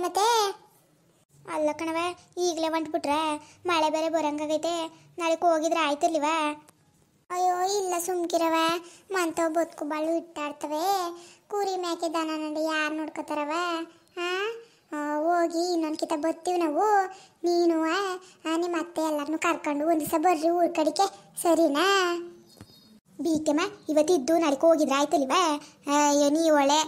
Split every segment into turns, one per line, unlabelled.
ಮತ್ತೆ ಅಲ್ಲ ಕಣವ ಈಗಲೇ ಹೊಂಟ್ಬಿಟ್ರೆ ಮಳೆ ಬೇರೆ ಬರಂಗಾಗೈತೆ ನಾಳೆಗೆ ಹೋಗಿದ್ರೆ ಆಯ್ತಿರ್ಲಿವ ಅಯ್ಯೋ ಇಲ್ಲ ಸುಮ್ಕಿರವ ಮಂತವ್ ಬದುಕು ಬಾಳು ಇಟ್ಟಾಡ್ತವೆ ಕುರಿ ಮೇಕೆ ದನ ನಡಿ ಯಾರು ನೋಡ್ಕೋತಾರವ ಹಾಂ ಹೋಗಿ ಇನ್ನೊಂದು ಕಿತ ಬರ್ತೀವಿ ನಾವು ನೀನು ನಿಮ್ಮ ಅತ್ತೆ ಎಲ್ಲರನ್ನೂ ಕರ್ಕೊಂಡು ಒಂದು ದಿವಸ ಬರ್ರಿ ಊರ ಕಡೆಗೆ ಸರಿನಾ ಬೀಕೆಮ್ಮ ಇವತ್ತಿದ್ದು ನಾಳೆಗೆ ಹೋಗಿದ್ರೆ ಆಯ್ತಲ್ವ ಅಯ್ಯೋ ನೀ ಒಳ್ಳೆ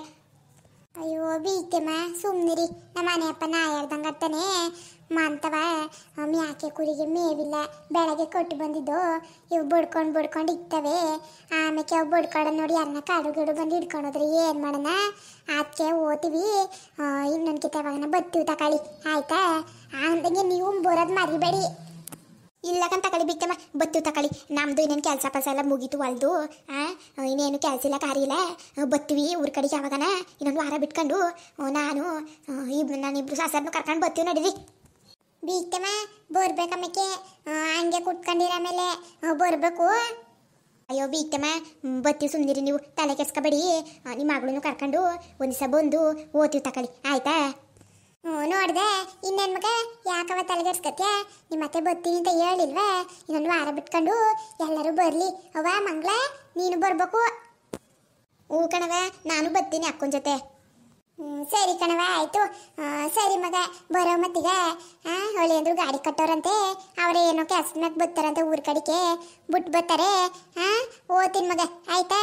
ಅಯ್ಯೋ ಬೀಕೆಮ್ಮ ಸುಮ್ಮನಿರಿ ನಮ್ಮ ಮನೆಯಪ್ಪ ನಾ ಹೇಳ್ದಂಗೆ ಅತ್ತಾನೆ ಮಂತವ ಮ್ಯಾಕೆ ಕುರಿಗೆ ಮೇವಿಲ್ಲ ಬೆಳಗ್ಗೆ ಕೊಟ್ಟು ಬಂದಿದ್ದು ಇವು ಬಡ್ಕೊಂಡು ಇರ್ತವೆ ಆಮೇಲೆ ಅವು ಬಡ್ಕೊಂಡು ನೋಡಿ ಯಾರನ್ನ ಕಾಡು ಗಿಡು ಬಂದು ಹಿಡ್ಕೊಂಡೋದ್ರೆ ಏನು ಮಾಡೋಣ ಅದಕ್ಕೆ ಓದ್ತೀವಿ ಇನ್ನೊಂದು ಕಿತ ಯಾವಾಗನ ಬರ್ತೀವಿ ತಗೊಳ್ಳಿ ಆಯ್ತಾ ಅಂದಂಗೆ ನೀವು ಬರೋದು ಮರಿಬೇಡಿ ಇಲ್ಲಕಂತ ತಗೊಳ್ಳಿ ಬಿಕ್ಕಮ್ಮ ಬತ್ತು ತಗೊಳ್ಳಿ ನಮ್ಮದು ಇನ್ನೇನು ಕೆಲಸ ಪಲ್ಸ ಎಲ್ಲ ಮುಗೀತು ಹೊಲ್ದು ಇನ್ನೇನು ಕೆಲಸ ಇಲ್ಲ ಕಾರ್ಯ ಇಲ್ಲ ಬರ್ತೀವಿ ಊರ ಕಡೆಗೆ ಯಾವಾಗನ ಇನ್ನೊಂದು ವಾರ ಬಿಟ್ಕೊಂಡು ನಾನಿಬ್ರು ಸಾಸರನ್ನು ಕರ್ಕೊಂಡು ಬರ್ತೀವಿ ನಡೀರಿ ಬೀಕ್ತಮ್ಮ ಬರ್ಬೇಕಮ್ಮಕ್ಕೆ ಹಂಗೆ ಕುಟ್ಕೊಂಡಿರ ಆಮೇಲೆ ಬರಬೇಕು ಅಯ್ಯೋ ಬೀಕ್ತಮ್ಮ ಬರ್ತೀವಿ ಸುಮ್ಮನಿರಿ ನೀವು ತಲೆ ಕೆಸ್ಕೊಬೇಡಿ ನಿಮ್ಮ ಮಗಳನ್ನು ಕರ್ಕೊಂಡು ಒಂದು ದಿವಸ ಬಂದು ಓದ್ತೀವಿ ತಗೊಳ್ಳಿ ಆಯ್ತಾ ನೋಡ್ದೆ ಇನ್ನೇನು ಮಗ ಯಾಕವ ತಲೆಗೆಡ್ಸ್ಕತ್ಯ ನಿಮ್ಮ ಮತ್ತೆ ಬರ್ತೀನಿ ಅಂತ ಹೇಳಿಲ್ವ ಇನ್ನೊಂದು ವಾರ ಬಿಟ್ಕೊಂಡು ಎಲ್ಲರೂ ಬರಲಿ ಅವ ಮಂಗಳ ನೀನು ಬರ್ಬೇಕು ಹ್ಞೂ ಕಣವ ನಾನು ಬರ್ತೀನಿ ಅಕ್ಕನ ಜೊತೆ ಸರಿ ಕಣವ ಆಯಿತು ಸರಿ ಮಗ ಬರೋ ಮತ್ತೀಗ ಹೊಳೆ ಅಂದ್ರು ಗಾಡಿ ಕಟ್ಟೋರಂತೆ ಅವರೇ ಏನೋ ಕೆಲಸ ಮ್ಯಾಗ ಬರ್ತಾರಂತೆ ಊರ ಕಡೆಗೆ ಬಿಟ್ಟು ಬರ್ತಾರೆ ಓದ್ತೀನಿ ಮಗ ಆಯ್ತಾ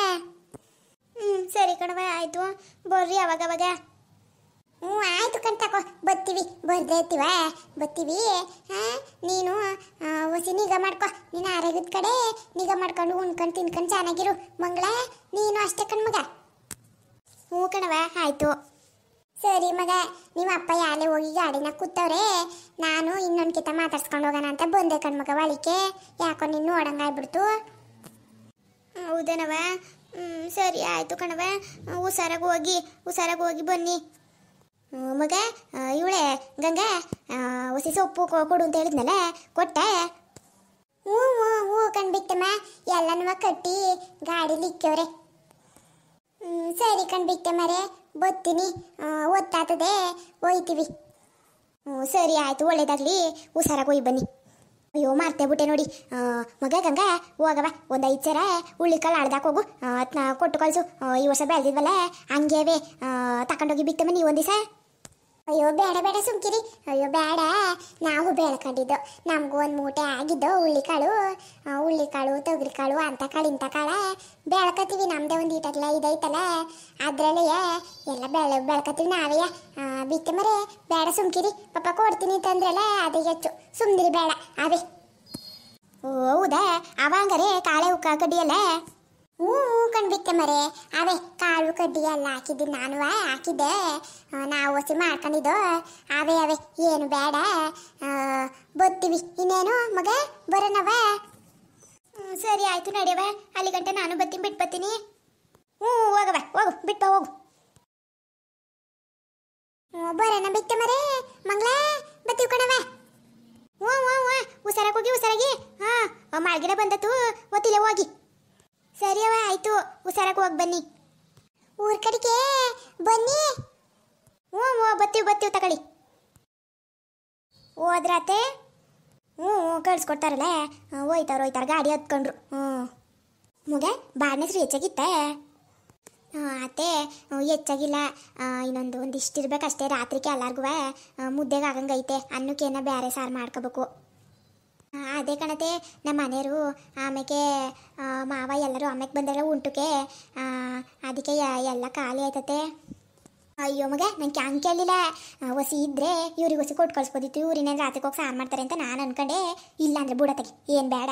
ಸರಿ ಕಣವ ಆಯಿತು ಬರ್ರಿ ಅವಾಗ ಆಯ್ತು ಕಣ್ತಕೋ ಬರ್ತೀವಿ ಬರ್ದೇ ಇರ್ತೀವ ಬರ್ತೀವಿ ನೀನು ಹೊಸಿ ನಿಗಾ ಮಾಡ್ಕೊ ನೀನು ಆರೋಗ್ಯದ ಕಡೆ ನಿಗಾ ಮಾಡ್ಕೊಂಡು ಉಣ್ಕೊಂಡು ತಿನ್ಕೊಂಡು ಚೆನ್ನಾಗಿರು ಮಂಗಳ ನೀನು ಅಷ್ಟೇ ಕಣ್ಮಗ ಹ್ಞೂ ಕಣವ ಆಯಿತು ಸರಿ ಮಗ ನಿಮ್ಮ ಅಪ್ಪ ಯಾಲೆ ಹೋಗಿ ಗಾಡಿನ ಕೂತವ್ರೆ ನಾನು ಇನ್ನೊಂದು ಕಿತ ಮಾತಾಡ್ಸ್ಕೊಂಡು ಹೋಗೋಣ ಅಂತ ಬಂದೆ ಕಣ್ಮಗ ಒಳಿಕೆ ಯಾಕೋ ನೀನು ನೋಡಂಗಾಗ್ಬಿಡ್ತು ಹೌದೇನವ ಸರಿ ಆಯಿತು ಕಣವ ಹುಷಾರಾಗಿ ಹೋಗಿ ಬನ್ನಿ ಮಗ ಇವಳೆ ಗಂಗಾ ಹೊಸಿ ಸೊಪ್ಪು ಕೊಡು ಅಂತ ಹೇಳಿದ್ನಲ್ಲ ಕೊಟ್ಟೆ ಹ್ಞೂ ಕಣ್ಬಿತ್ತಮ್ಮ ಎಲ್ಲನೂ ಕಟ್ಟಿ ಗಾಡೀಲಿ ಇಕ್ಕವ್ರೆ ಸರಿ ಕಣ್ಬಿತ್ತಮ್ಮರೇ ಬರ್ತೀನಿ ಒತ್ತಾತದೆ ಹೋಯ್ತೀವಿ ಸರಿ ಆಯಿತು ಒಳ್ಳೇದಾಗಲಿ ಹುಷಾರಾಗಿ ಹೋಗಿ ಬನ್ನಿ ಅಯ್ಯೋ ಮಾರ್ತೇ ಬಿಟ್ಟೆ ನೋಡಿ ಮಗ ಗಂಗಾ ಹೋಗವ ಒಂದು 5 ಸರ ಹುಳ್ಳಿಕಾಳು ಅಳ್ದಾಕ ಹೋಗು ಅದನ್ನ ಕೊಟ್ಟು ಕಳಿಸು ಈ ವರ್ಷ ಬೆಳೆದಿದ್ವಲ್ಲ ಹಂಗೇವೆ ತಗೊಂಡೋಗಿ ಬಿತ್ತಮ್ಮ ನೀವು ಒಂದು ದಿವಸ ಅಯ್ಯೋ ಬೇಡ ಸುಮ್ಕಿರಿ ಅಯ್ಯೋ ಬೇಡ ನಾವು ಬೆಳ್ಕೊಂಡಿದ್ದು ನಮಗೂ ಒಂದು ಮೂಟೆ ಆಗಿದ್ದು ಹುಳ್ಳಿಕಾಳು ತೊಗರಿಕಾಳು ಅಂತ ಕಾಳು ಇಂಥ ಕಾಳ ಬೆಳ್ಕತ್ತೀವಿ ನಮ್ಮದೇ ಒಂದು ಈಟಲ್ಲ ಇದೈತಲ್ಲ ಅದರಲ್ಲೇ ಎಲ್ಲ ಬೆಳ್ಕತ್ತೀವಿ ನಾವೇ ಬಿತ್ತೆ ಮರೆ ಬೇಡ ಸುಮ್ಕಿರಿ ಪಾಪ ಕೊಡ್ತೀನಿ ಅಂತಂದ್ರಲ್ಲ ಅದೇ ಹೆಚ್ಚು ಸುಮ್ಮನಿರಿ ಬೇಡ ಅವೇ ಹೌದಾ ಅವಂಗಾರೆ ಕಾಳೆ ಕಡ್ಡಿಯಲ್ಲ ಹ್ಞೂ ಕಣ್ಬಿತ್ತೆ ಮರೆ ಅವೇ ಕಾಳು ಕಡ್ಡಿ ಎಲ್ಲ ಹಾಕಿದ್ದು ನಾನು ಹಾಕಿದ್ದೆ ನಾವು ಹೊಸಿ ಮಾಡ್ಕೊಂಡಿದ್ದು ಅವೇ ಏನು ಬೇಡ ಬರ್ತೀವಿ ಇನ್ನೇನು ಮಗ ಬರೋಣವ ಸರಿ ಆಯಿತು ನಡೆಯವ ಅಲ್ಲಿ ಗಂಟೆ ನಾನು ಬಿಟ್ಟು ಬರ್ತೀನಿ ಹೋಗವ ಹೋಗು ಬಿಟ್ಟು ಹೋಗು ಬರೋಣ ಬಿತ್ತೆ ಮರೆ ಮಂಗಳ ಬರ್ತೀವಿ ಕಣವ ಹುಷಾರಾಗಿ ಮಾರ್ಗಿಡ ಬಂದತು ಗೊತ್ತಿಲ್ಲ ಹೋಗಿ ಸರಿಯವ ಆಯಿತು ಹುಷಾರಾಗಿ ಹೋಗಿ ಬನ್ನಿ ಊರ ಕಡೆಗೆ ಬನ್ನಿ ಬರ್ತೀವಿ ತಗೊಳ್ಳಿ ಹೋದ್ರಾತೆ ಕಳ್ಸ್ಕೊಡ್ತಾರಲ್ಲ ಹೋಯ್ತಾರ ಗಾಡಿ ಹತ್ಕೊಂಡ್ರು ಮಗ ಬಾಡಿನ ಹೆಸರು ಹೆಚ್ಚಾಗಿತ್ತೆ ಅತ್ತೆ ಹೆಚ್ಚಾಗಿಲ್ಲ ಒಂದಿಷ್ಟು ಇರ್ಬೇಕಷ್ಟೇ ರಾತ್ರಿಗೆ ಎಲ್ಲರಿಗೂ ಮುದ್ದೆಗೆ ಆಗಂಗೈತೆ ಅನ್ನಕ್ಕೇನ ಬೇರೆ ಸಾರು ಮಾಡ್ಕೋಬೇಕು ಅದೇ ಕಣತೆ ನಮ್ಮ ಮನೆಯವರು ಆಮೇಲೆ ಮಾವ ಎಲ್ಲರೂ ಆಮೇಲೆ ಬಂದೆಲ್ಲ ಉಂಟುಕೆ ಅದಕ್ಕೆ ಎಲ್ಲ ಖಾಲಿ ಆಯ್ತತೆ ಅಯ್ಯೋ ಮಗ ನಂಗೆ ಹಂಗೆ ಕೇಳಲಿಲ್ಲ ಹೊಸಿ ಇದ್ದರೆ ಇವ್ರಿಗೆ ಹೊಸಿ ಕೊಟ್ಟು ಕಳಿಸ್ಬೋದಿತ್ತು ಇವ್ರಿನೇನು ರಾತ್ರಿಗೆ ಹೋಗಿ ಸಾರು ಮಾಡ್ತಾರೆ ಅಂತ ನಾನು ಅನ್ಕೊಂಡೆ ಇಲ್ಲ ಅಂದರೆ ಬುಡತ್ತಾಗಿ ಏನು ಬೇಡ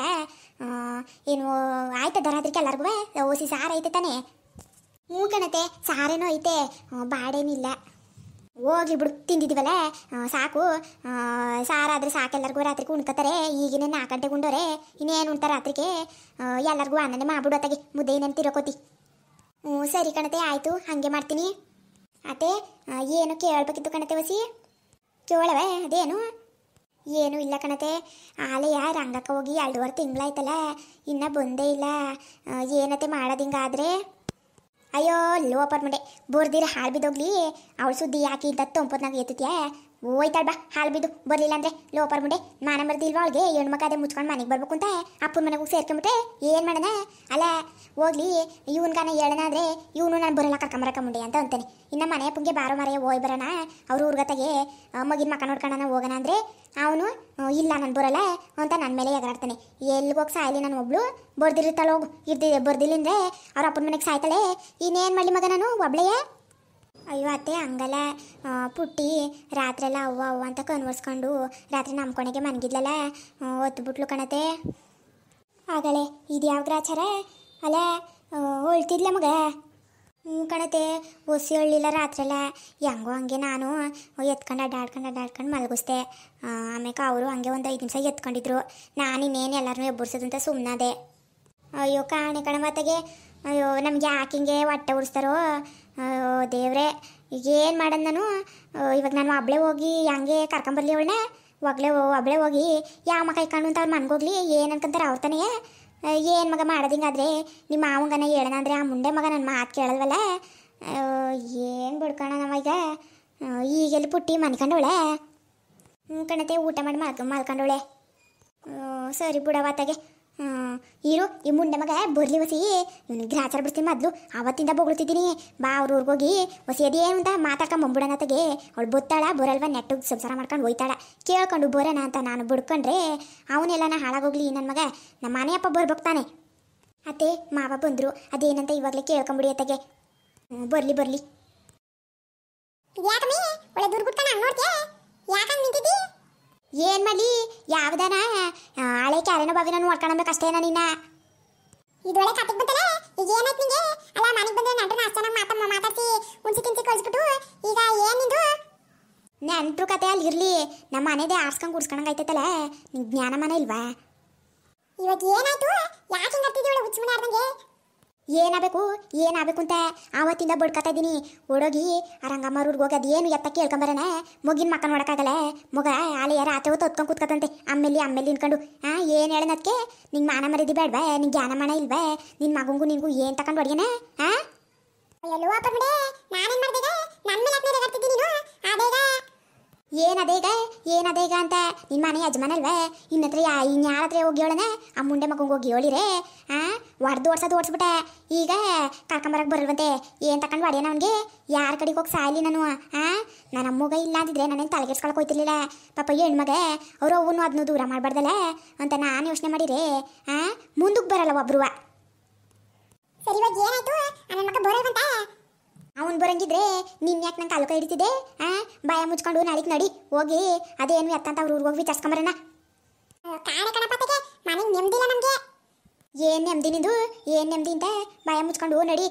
ಏನು ಆಯ್ತದ ರಾತ್ರಿಗೆ ಎಲ್ಲರಿಗೂ ಹೊಸಿ ಸಾರು ಐತೆ ತಾನೇ ಹ್ಞೂ ಕಣತೆ ಸಾರೇನೋ ಐತೆ ಬಾಡೇನಿಲ್ಲ ಹೋಗ್ಲಿ ಬಿಡು ತಿಂದಿದ್ದೀವಲ್ಲ ಸಾಕು ಸಾರಾದರೆ ಸಾಕೆಲ್ಲರಿಗೂ ರಾತ್ರಿಗೆ ಉಣ್ಕೋತಾರೆ ಈಗಿನ 4 ಗಂಟೆಗೆ ಉಂಡೋರೆ ಇನ್ನೇನು ಉಣ್ತಾರೆ ರಾತ್ರಿಗೆ ಎಲ್ಲರಿಗೂ ಅನ್ನನೇ ಮಾಡ್ಬಿಡೋತ್ತಾಗಿ ಮುದ್ದೆ ಇನ್ನೇನು ತಿರೋಕೋತಿ ಸರಿ ಕಣತೆ ಆಯಿತು ಹಾಗೆ ಮಾಡ್ತೀನಿ ಅತ್ತೆ ಏನು ಕೇಳಬೇಕಿತ್ತು ಕಣತೆ ಹೊಸಿ ಕೇಳವೆ ಅದೇನು ಏನೂ ಇಲ್ಲ ಕಣತೆ ಆಲೆಯ ರಂಗಕ್ಕೆ ಹೋಗಿ 2.5 ತಿಂಗಳಾಯ್ತಲ್ಲ ಇನ್ನೂ ಬಂದೇ ಇಲ್ಲ ಏನತ್ತೆ ಮಾಡೋದು ಹಿಂಗಾದರೆ ಅಯ್ಯೋ ಲೋಪರ್ ಮುಂಡೆ ಬೋರ್ದಿರ ಹಾಳು ಬಿದ್ದೋಗ್ಲಿ ಅವಳು ಸುದ್ದಿ ಯಾಕೆ ಇಂತ ತೊಂಪತ್ನಾಗ ಎತ್ತತ್ಯಾ ಹೋಯ್ತಾಳ ಬಾ ಹಾಳು ಬಿದ್ದು ಬರ್ಲಿಲ್ಲ ಅಂದ್ರೆ ಲೋಪರ್ ಮುಂಡೆ ಮಾನ ಮರ್ದಿಲ್ವಾ ಅವಳಿಗೆ ಹೆಣ್ಮಕ್ಕ ಅದೇ ಮುಚ್ಕೊಂಡು ಮನೆಗೆ ಬರ್ಬೇಕು ಅಂತ ಅಪ್ಪನ ಮನೆಗೆ ಹೋಗಿ ಸೇರ್ಕೊಂಬಿಟ್ಟೆ ಏನು ಮಾಡೋಣ ಅಲ್ಲ ಹೋಗ್ಲಿ ಇವನ್ಗಾನ ಹೇಳೋಣ ಅಂದ್ರೆ ಇವನು ನಾನು ಬರಲ್ಲ ಕರ್ಕೊಂಬರಕ ಮುಂಡೆ ಅಂತ ಅಂತಾನೆ ಇನ್ನು ಮನೆ ಅಪ್ಪಂಗೆ ಬಾರೋ ಮರೆಯ ಹೋಯ್ ಬರೋಣ ಅವ್ರ ಊರ್ಗತ್ತಾಗೆ ಮಗಿನ ಮಕ್ಕ ನೋಡ್ಕೊಳ್ಳೋಣ ಹೋಗೋಣ ಅಂದರೆ ಅವನು ಇಲ್ಲ ನಾನು ಬರಲ್ಲ ಅಂತ ನನ್ನ ಮೇಲೆ ಎಗರಾಡ್ತಾನೆ ಎಲ್ಲಿಗೋಗಿ ಸಾಯಲಿ ನಾನು ಒಬ್ಳು ಬರ್ದಿರ್ತಾಳೆ ಹೋಗು ಬರ್ದಿಲ್ಲ ಅಂದರೆ ಅವ್ರ ಅಪ್ಪನ ಮನೆಗೆ ಸಾಯ್ತಾಳೆ ಇನ್ನೇನು ಮಾಡಲಿ ಮಗ ನಾನು ಒಬ್ಳೆಯೇ ಅಯ್ಯೋ ಅತ್ತೆ ಹಂಗಲ್ಲ ಪುಟ್ಟಿ ರಾತ್ರೆಲ್ಲ ಅವ್ವ ಅವ್ವ ಅಂತ ಕನ್ವರ್ಸ್ಕೊಂಡು ರಾತ್ರಿ ನಮ್ಮ ಕೊನೆಗೆ ಮನ್ಗಿದ್ಲಲ್ಲ ಒತ್ತುಬಿಟ್ಲು ಕಣತೆ ಆಗಲೇ ಇದು ಯಾವ ಗ್ರಾಚಾರ ಅಲ್ಲ ಹೊಳ್ತಿದ್ಲ ಮಗ ಕಣತೆ ಒಸಿ ಹಳ್ಳಿಲ್ಲ ರಾತ್ರೆಲ್ಲ ಹೆಂಗೋ ಹಂಗೆ ನಾನು ಎತ್ಕೊಂಡು ಅಡ್ಡಾಡ್ಕೊಂಡು ಮಲಗಿಸ್ದೆ ಆಮೇಲೆ ಅವರು ಹಂಗೆ ಒಂದು 5 ನಿಮಿಷ ಎತ್ಕೊಂಡಿದ್ರು ನಾನು ಇನ್ನೇನು ಎಲ್ಲರನ್ನೂ ಎಬ್ಬರ್ಸೋದಂತ ಸುಮ್ಮನಾದೆ ಅಯ್ಯೋ ಕಾಣೆ ಕಣ ಮಾತಾಗೆ ಅಯ್ಯೋ ನಮಗೆ ಯಾಕಿಂಗೆ ಹೊಟ್ಟೆ ಉರಿಸ್ತಾರೋ ದೇವ್ರೆ ಈಗ ಏನು ಮಾಡೋದು ನಾನು ಇವಾಗ ನಾನು ಒಬ್ಳೆ ಹೋಗಿ ಹಂಗೆ ಕರ್ಕೊಂಬರ್ಲಿ ಅವಳನ್ನ ಒಬ್ಳೆ ಹೋಗಿ ಯಾವ ಮಗ ಇಕ್ಕೊಂಡು ಅಂತ ಅವ್ರು ಮನ್ಗೋಗ್ಲಿ ಏನು ಅನ್ಕೊಂತಾರೆ ಅವ್ರ ತಾನೇ ಏನು ಮಗ ಮಾಡೋದಿಂಗಾದ್ರೆ ನಿಮ್ಮ ಮಾವಂಗನ ಹೇಳೋಣ ಅಂದರೆ ಆ ಮುಂಡೆ ಮಗ ನನ್ನ ಮಾತು ಕೇಳಲ್ವಲ್ಲ ಏನು ಬಿಡ್ಕೋಣ ನಮ್ಮ ಈಗೆಲ್ಲಿ ಪುಟ್ಟಿ ಮನ್ಕೊಂಡವಳೆ ಕಣತೆ ಊಟ ಮಾಡಿ ಮಲ್ಕೊಂಡವಳೆ ಸರಿ ಬಿಡವತ್ತಾಗೆ ಇರು ಈ ಮುಂಡೆ ಮಗ ಬರ್ಲಿ ವಸಿ ಇವನಿಗೆ ಗ್ರಾಚಾರ ಬಿಡ್ತೀನಿ ಮೊದಲು ಅವತ್ತಿಂದ ಬೊಗಳ್ತಿದ್ದೀನಿ ಬಾ ಅವ್ರ ಊರಿಗೋಗಿ ವಸಿ ಅದೇನು ಅಂತ ಮಾತಾಡ್ಕೊಂಬಂಬಿಡೋಣ ತಗೆ ಅವಳು ಬೊತ್ತಾಳ ಬರಲ್ವ ನೆಟ್ಟಿಗೆ ಸಂಸಾರ ಮಾಡ್ಕೊಂಡು ಹೋಯ್ತಾಳ ಕೇಳ್ಕೊಂಡು ಬರೋಣ ಅಂತ ನಾನು ಬಿಡ್ಕೊಂಡ್ರೆ ಅವನೆಲ್ಲನ ಹಾಳಾಗೋಗ್ಲಿ ನನ್ನ ಮಗ ನಮ್ಮ ಮನೆಯಪ್ಪ ಬರ್ಬೇಕಾನೆ ಅತ್ತೆ ಮಾವ ಬಂದರು ಅದೇನಂತ ಇವಾಗಲೇ ಕೇಳ್ಕೊಂಬಿಡಿ ಅತ್ತಗೆ ಬರ್ಲಿ ಏನ್ ಮಾಡಿ ಯಾವ್ದಾನ ಹಳೆ ಕ್ಯಾರೆನ ಬಾವಿನ ನೋಡ್ಕೊಳ್ಬೇಕಷ್ಟೇ ನಿನ್ನ ಇದೊಳೆ ಕಟ್ಟಿಗೆ ಬಂತಲ್ಲ ಈಗ ಏನಾಯ್ತು ನಿಂಗೆ ಅಲ್ಲ ಮನೆಗೆ ಬಂದ್ರೆ ನಂಟ್ರು ನಾಷ್ಟಾನ ಮಾತಾಡ್ಸಿ ಉಣ್ಸಿ ತಿನ್ಸಿ ಕಳಿಸ್ಬಿಟ್ಟು ಈಗ ಏನಿದು ನೆಂಟ್ರು ಕತೆ ಅಲ್ಲಿ ಇರ್ಲಿ ನಮ್ಮ ಮನೆದೇ ಆಡ್ಸ್ಕೊಂಡು ಕುಡ್ಸ್ಕೊಂಡಂಗೆ ಆಯ್ತೈತಲ್ಲ ನಿಂಗೆ ಜ್ಞಾನ ಮನ ಇಲ್ವಾ ಇವತ್ತು ಏನಾಯ್ತು ಯಾಕೆ ಹಿಂಗತ್ತಿದ್ದೀವಳ ಹುಚ್ಚು ಮನೆ ಏನಾಗಬೇಕು ಅಂತ ಆವತ್ತಿಂದ ಬಡ್ಕತಾ ಇದ್ದೀನಿ ಓಡೋಗಿ ಆ ರಂಗಮ್ಮರೂರ್ಗೆ ಹೋಗಿ ಅದೇನು ಎತ್ತ ಕೇಳ್ಕೊಂಬರೋಣ ಮಗಿನ ಮಕ್ಕ ನೋಡೋಕ್ಕಾಗಲ್ಲ ಮಗ ಆಲೆ ಯಾರು ಆತ ಹೊತ್ತು ಹೊತ್ಕೊಂಡು ಕೂತ್ಕೊತಂತೆ ಆಮೇಲೆ ನಿನ್ಕೊಂಡು ಏನು ಹೇಳೋದಕ್ಕೆ ನಿಂಗೆ ಮಾನ ಮರಿದಿ ಬೇಡವಾ ನಿಂಗೆ ಜ್ಞಾನ ಮಾನ ಇಲ್ವಾ ನಿನ್ನ ಮಗಂಗೂ ನಿನ್ಗೂ ಏನು ತಗೊಂಡು ಹೊಡ್ಯನ ಎಲ್ಲೋ ಅಪ್ಪಡೆ ನಾನೇನು ಮಾಡಿದೆ ನನ್ನ ಮೇಲೆ ಹಾಕ್ತಿದ್ದೀನಿ ಏನದೇಗ ಅಂತ ನಿನ್ನ ಮನೆ ಯಜಮಾನ ಅಲ್ವೇ ಇನ್ನತ್ರ ಇನ್ಯಾರತ್ರ ಹೋಗಿ ಹೇಳೋಣ ಆ ಮುಂಡೆ ಮಗಂಗೆ ಹೋಗಿ ಹೇಳಿರೆ ಓಡಿಸ್ಬಿಟ್ಟೆ ಈಗ ಕರ್ಕೊಂಬರಕ್ಕೆ ಬರಲ್ವಂತೆ ಏನು ತಗೊಂಡು ಹೊಡೆಯೋಣ ಅವನಿಗೆ ಯಾರ ಕಡೆಗೆ ಹೋಗಿ ಸಾಯಲಿ ನಾನು ನನ್ನ ಅಮ್ಮಗ ಇಲ್ಲ ಅಂದಿದ್ರೆ ನಾನೇನು ತಲೆಗೆಡ್ಸ್ಕೊಳಕ್ಕೆ ಹೋಯ್ತಿರ್ಲಿಲ್ಲ ಪಾಪ ಹೆಣ್ಮಗ ಅವರು ಅವನು ಅದನ್ನು ದೂರ ಮಾಡಬಾರ್ದಲ್ಲ ಅಂತ ನಾನು ಯೋಚನೆ ಮಾಡಿರೆ ಮುಂದಕ್ಕೆ ಬರಲ್ಲ ಒಬ್ರು ಸರಿ ಇವಾಗ ಏನಾಯ್ತು ನನ್ನ ಮಗ ಬರೋದಂತ ಅವನು ಬರಂಗಿದ್ರೆ ನಿನ್ನ ಯಾಕೆ ನಂಗೆ ಕಾಲು ಕೈ ಹಿಡಿತಿದ್ದೆ ಬಾಯ ಮುಚ್ಕೊಂಡು ನಾಳಿಗೆ ನಡಿ ಹೋಗಿ ಅದೇನು ಎತ್ತಂತ ಅವ್ರ ಊರಿಗೆ ಹೋಗಿ ವಿಚಾರಿಸ್ಕೊಂಬರೋಣ ಮನೆಗೆ ನೆಮ್ಮದಿಲ್ಲ ನಮಗೆ ಏನು ನೆಮ್ಮದಿ ನಿಂದು ಏನು ನೆಮ್ಮದಿ ಅಂತ ಬಾಯ ಮುಚ್ಕೊಂಡು ನಡಿ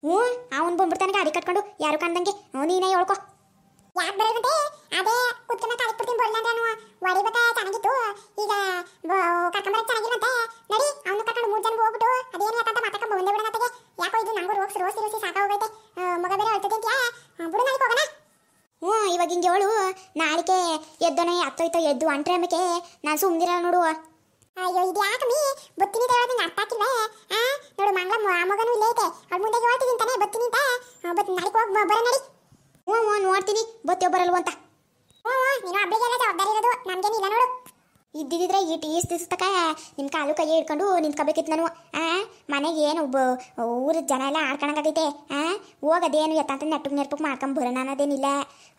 ಹ್ಞೂ ಅವನು ಬಂದ್ಬಿಡ್ತಾನೆ ಗಾಡಿ ಕಟ್ಕೊಂಡು ಯಾರು ಕಂಡಂಗೆ ನೀನೇ ಹೇಳ್ಕೊ ಯಾಕೆ ಬರೋದಂತೆ ಅದೇ ಕುತ್ಕೊಂಡು ಕಾಲಿಕ್ಬಿಡ್ತೀನಿ ಬರಲ್ಲ ಅಂದ್ರೆ ಹೊಡಿಬೇಕಾ ಚೆನ್ನಾಗಿತ್ತು ಈಗ ಕರ್ಕೊಂಬರಕ್ಕೆ ಚೆನ್ನಾಗಿರುವಂತೆ ನಡಿ ಅವನು ಕರ್ಕೊಂಡು 3 ಜನ ಹೋಗ್ಬಿಟ್ಟು ಅದೇನು ಯಾಕಂತ ಮಾತಾಡ್ಕೊಂಡು ಬಂದೇ ಬಿಡೋಣ ಅತ್ತಗೆ ಯಾಕೋ ಇದು ನಂಗೂ ರೋಸಿ ಸಾಕಾಗೋಗೈತೆ ಮಗ ಬೇರೆ ಅಳ್ತದೆ ಅಂತೀಯಾ ಬಿಡು ನಾಳೆ ಹೋಗೋಣ ಇವಾಗ ಹಿಂಗೆ ಹೇಳು ನಾಳಿಕೆ ಎದ್ದೋನೆ ಹತ್ತೋಯ್ತೋ ಎದ್ದು ಅಂಟ್ರೆ ಆಮೇಲೆ ನಾನು ಸುಮ್ಮನಿರಲ್ಲ ನೋಡು ಅಯ್ಯೋ ಇದು ಯಾಕಮ್ಮಿ ಬತ್ತೀನಿ ಹೇಳೋದು ಅರ್ಥ ಆಗ್ತಿಲ್ವೇ ನೋಡು ಮಂಗಳ ಮಗನೂ ಇಲ್ಲೇ ಐತೆ ಅವ್ಳ ಮುಂದೆ ಹೇಳ್ತಿದ್ದೀನಿ ತಾನೆ ಬತ್ತೀನಿ ಅಂತ ನಾಳೆಗೆ ಹೋಗಿ ಬರೋ ನಡಿ ಹ್ಞೂ ನೋಡ್ತೀನಿ ಬತ್ತೇವ್ ಬರಲ್ವ ಅಂತ ನೀನು ಹಬ್ಬಗೆಲ್ಲ ಜವಾಬ್ದಾರಿ ಇರೋದು ನಮ್ಗೇನಿಲ್ಲ ನೋಡು ಇದ್ದಿದ್ರೆ ಈಸ್ ದಿವಸತಕ ನಿಮ್ಮ ಕಾಲು ಕೈ ಹಿಡ್ಕೊಂಡು ನಿಂತ್ಕೋಬೇಕಿತ್ತು ನಾನು ಮನೆಗೆ ಏನು ಊರ ಜನ ಎಲ್ಲ ಆಡ್ಕೊಳಂಗಾಗೈತೆ ಹೋಗೋದೇನು ಎತ್ತಂತ ನೆಟ್ಟಗೆ ನೆರ್ಪಕ್ಕೆ ಮಾಡ್ಕೊಂಡು ಬರೋಣ ಅನ್ನೋದೇನಿಲ್ಲ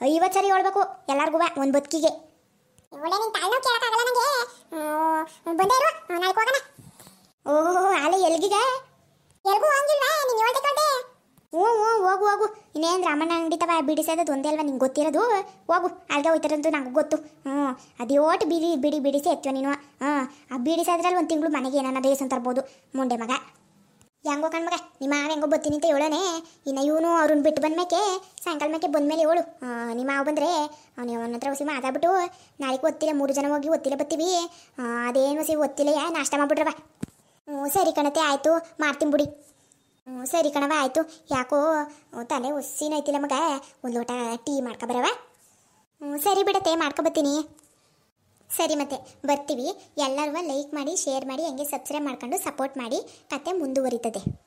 50 ಸರಿ ಹೇಳ್ಬೇಕು ಎಲ್ಲರಿಗೂ ಒಂದು ಬದುಕಿಗೆ ಓಹೋ ಅಲ್ಲೇ ಎಲ್ಗೀಗ ಎಲ್ಗೂ ಹಂಗಿಲ್ವಾ ನೀನು ಹೇಳ್ತೈತೆ ಹ್ಞೂ ಹೋಗು ಇನ್ನೇನು ರಾಮಣ್ಣ ಅಂಗಡಿ ತವ ಬಿಡಿಸೋದು ಒಂದೇ ಅಲ್ವಾ ನಿಂಗೆ ಗೊತ್ತಿರೋದು ಹೋಗು ಅಲ್ಗೆ ಹೋಯ್ತಾರಂತೂ ನಂಗೆ ಗೊತ್ತು ಅದೇ ಓಟ್ ಬಿಡಿಸಿ ಎತ್ತುವ ನೀನು ಆ ಬಿಡಿಸೋದ್ರಲ್ಲಿ 1 ತಿಂಗಳು ಮನೆಗೆ ಏನಾನ ಬೇಸನ್ ತರ್ಬೋದು ಮುಂಡೆ ಮಗ ಹೆಂಗೋ ಕಣ್ಮಗ ನಿಮ್ಮ ಮಾವ ಹೆಂಗೋ ಬತ್ತೀನಿ ಅಂತ ಹೇಳೋನೆ ಇನ್ನು ಇವನು ಅವ್ರನ್ನ ಬಿಟ್ಟು ಬಂದ್ಮೇಕೆ ಸಾಯಂಕಾಲ ಮೇಕೆ ಬಂದಮೇಲೆ ಹೇಳು ನಿಮ್ಮ ಮಾವು ಬಂದರೆ ನೀವು ಅವನ ಹತ್ರ ಹೊಸಿ ಮಾತಾಡ್ಬಿಟ್ಟು ನಾಳೆಗೆ ಒತ್ತಿಲ್ಲ 3 ಜನ ಹೋಗಿ ಒತ್ತಿಲ್ಲ ಬತ್ತೀವಿ ಅದೇನು ಹೊಸಿ ಒತ್ತಿಲ್ಲ ನಾಷ್ಟ ಮಾಡ್ಬಿಟ್ರವ ಸರಿ ಕಣತೆ ಆಯಿತು ಮಾಡ್ತೀನಿ ಬಿಡಿ ಸರಿ ಕಣವ ಆಯಿತು ಯಾಕೋ ತಲೆ ಹೊಸಿನೈತಿಲ್ಲ ಮಗ ಒಂದು ಲೋಟ ಟೀ ಮಾಡ್ಕೊಬರವ ಸರಿ ಬಿಡತ್ತೆ ಮಾಡ್ಕೊಬತ್ತೀನಿ ಸರಿ ಮತ್ತೆ ಬರ್ತೀವಿ. ಎಲ್ಲರೂ ಲೈಕ್ ಮಾಡಿ, ಶೇರ್ ಮಾಡಿ, ಹಂಗೆ ಸಬ್ಸ್ಕ್ರೈಬ್ ಮಾಡ್ಕೊಂಡು ಸಪೋರ್ಟ್ ಮಾಡಿ. ಕತೆ ಮುಂದುವರಿತದೆ.